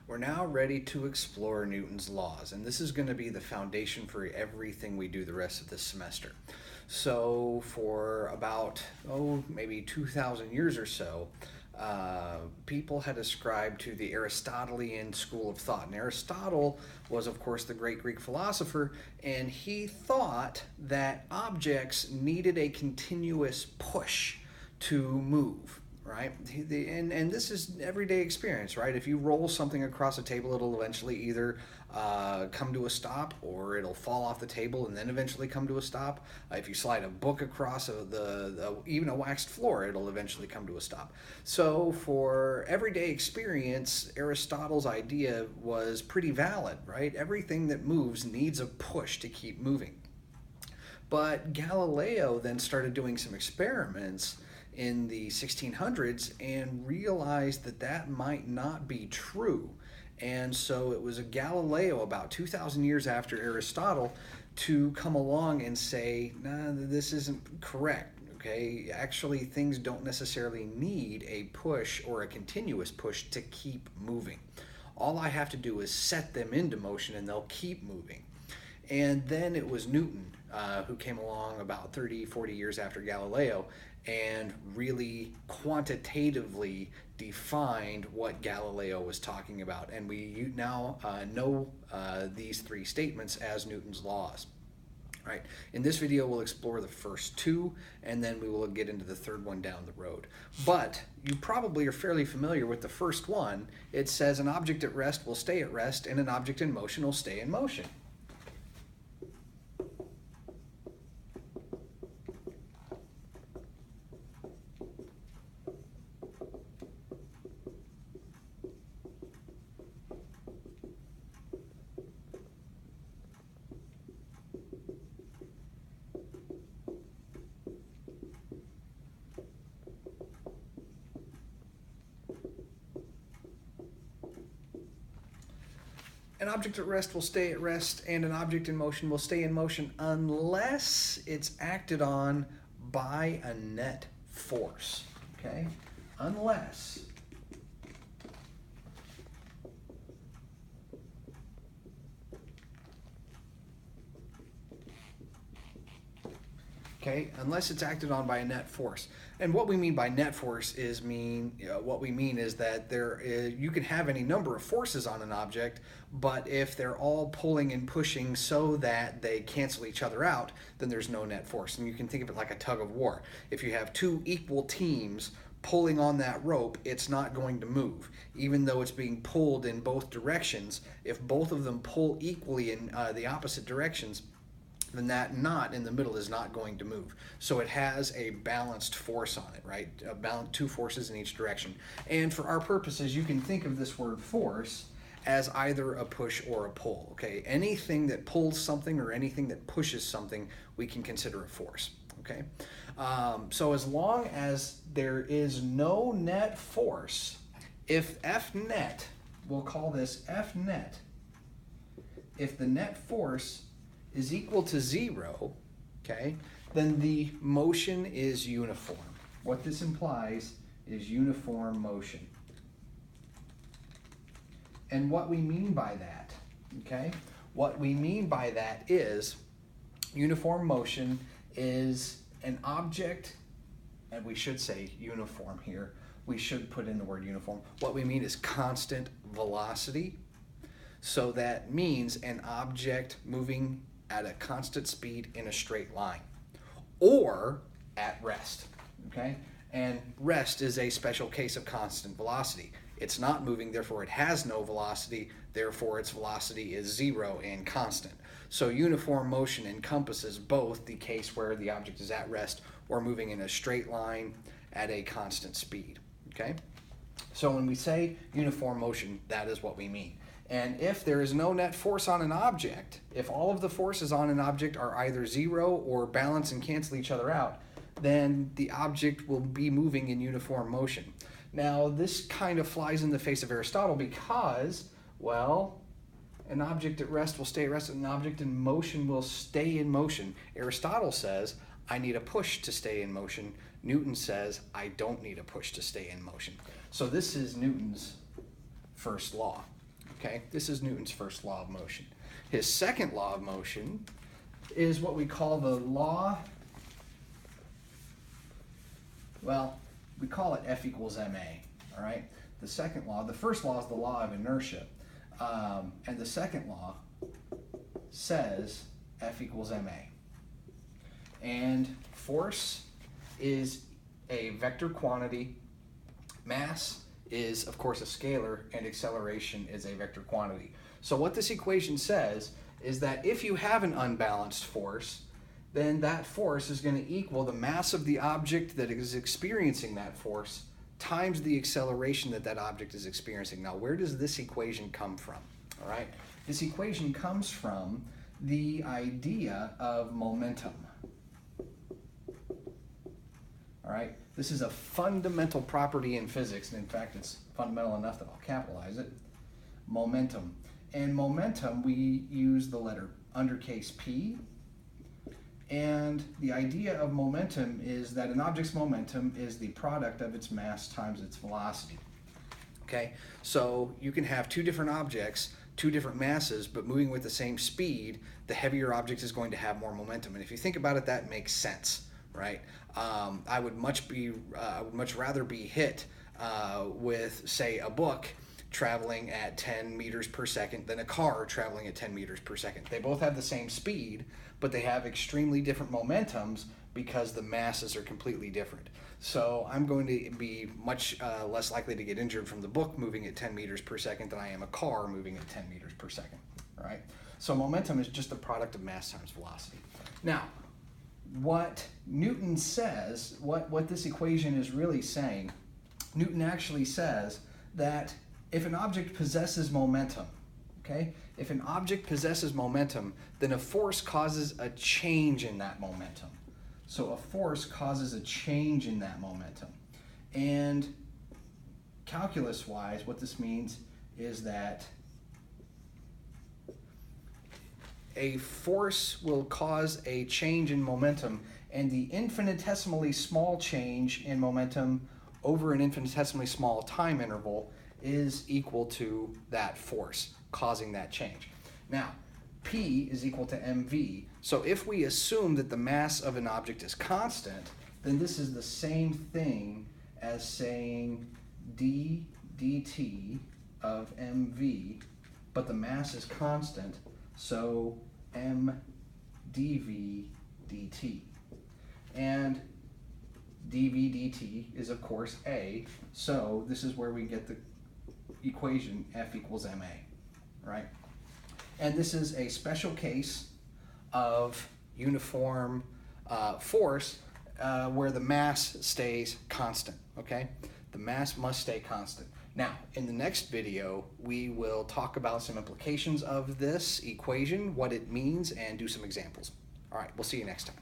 We're now ready to explore Newton's laws, and this is going to be the foundation for everything we do the rest of this semester. So for about, maybe 2,000 years or so, people had ascribed to the Aristotelian school of thought. And Aristotle was, of course, the great Greek philosopher, and he thought that objects needed a continuous push to move. Right, and this is everyday experience, right? If you roll something across a table, it'll eventually either come to a stop, or it'll fall off the table and then eventually come to a stop. If you slide a book across even a waxed floor, it'll eventually come to a stop. So for everyday experience, Aristotle's idea was pretty valid, right? Everything that moves needs a push to keep moving. But Galileo then started doing some experiments in the 1600s and realized that that might not be true. And so it was a Galileo about 2,000 years after Aristotle to come along and say, nah, this isn't correct. Okay, actually things don't necessarily need a push or a continuous push to keep moving. All I have to do is set them into motion and they'll keep moving. And then it was Newton who came along about 30, 40 years after Galileo and really quantitatively defined what Galileo was talking about. And we now know these three statements as Newton's laws. Right. In this video, we'll explore the first two, and then we will get into the third one down the road. But you probably are fairly familiar with the first one. It says an object at rest will stay at rest, and an object in motion will stay in motion. An object at rest will stay at rest, and an object in motion will stay in motion unless it's acted on by a net force. Okay? Unless. Okay, unless it's acted on by a net force. And what we mean by net force is that you can have any number of forces on an object, but if they're all pulling and pushing so that they cancel each other out, then there's no net force. And you can think of it like a tug of war. If you have two equal teams pulling on that rope, it's not going to move. Even though it's being pulled in both directions, if both of them pull equally in the opposite directions, then that knot in the middle is not going to move. So it has a balanced force on it, right? Two forces in each direction. And for our purposes, you can think of this word force as either a push or a pull, okay? Anything that pulls something or anything that pushes something, we can consider a force, okay? So as long as there is no net force, if F net, we'll call this F net, if the net force is equal to 0, okay, then the motion is uniform. What this implies is uniform motion. And what we mean by that, okay, what we mean by that is uniform motion is an object, and we should say uniform here. We should put in the word uniform. What we mean is constant velocity. So that means an object moving at a constant speed in a straight line, or at rest, okay? And rest is a special case of constant velocity. It's not moving, therefore it has no velocity, therefore its velocity is 0 and constant. So uniform motion encompasses both the case where the object is at rest or moving in a straight line at a constant speed, okay? So when we say uniform motion, that is what we mean. And if there is no net force on an object, if all of the forces on an object are either 0 or balance and cancel each other out, then the object will be moving in uniform motion. Now, this kind of flies in the face of Aristotle because, well, an object at rest will stay at rest and an object in motion will stay in motion. Aristotle says, I need a push to stay in motion. Newton says, I don't need a push to stay in motion. So this is Newton's first law. Okay, this is Newton's first law of motion. His second law of motion is what we call the law, well, we call it F equals ma, all right? The second law, the first law is the law of inertia, and the second law says F equals ma. And force is a vector quantity, mass is, of course, a scalar, and acceleration is a vector quantity. So what this equation says is that if you have an unbalanced force, then that force is going to equal the mass of the object that is experiencing that force times the acceleration that that object is experiencing. Now, where does this equation come from? All right, this equation comes from the idea of momentum. All right, this is a fundamental property in physics, and in fact, it's fundamental enough that I'll capitalize it. Momentum. And momentum, we use the letter undercase P. And the idea of momentum is that an object's momentum is the product of its mass times its velocity. Okay, so you can have two different objects, two different masses, but moving with the same speed, the heavier object is going to have more momentum. And if you think about it, that makes sense, right? I would much rather be hit with, say, a book traveling at 10 meters per second than a car traveling at 10 meters per second. They both have the same speed, but they have extremely different momentums because the masses are completely different. So I'm going to be much less likely to get injured from the book moving at 10 meters per second than I am a car moving at 10 meters per second, all right? So momentum is just the product of mass times velocity. Now, what Newton says, what this equation is really saying, Newton actually says that if an object possesses momentum, okay, if an object possesses momentum, then a force causes a change in that momentum. So a force causes a change in that momentum. And calculus-wise, what this means is that a force will cause a change in momentum, and the infinitesimally small change in momentum over an infinitesimally small time interval is equal to that force causing that change. Now, P is equal to mv, so if we assume that the mass of an object is constant, then this is the same thing as saying d dt of mv, but the mass is constant, so m dv dt. And dv dt is, of course, a, so this is where we get the equation F equals ma, right? And this is a special case of uniform force where the mass stays constant, okay? The mass must stay constant. Now, in the next video, we will talk about some implications of this equation, what it means, and do some examples. All right, we'll see you next time.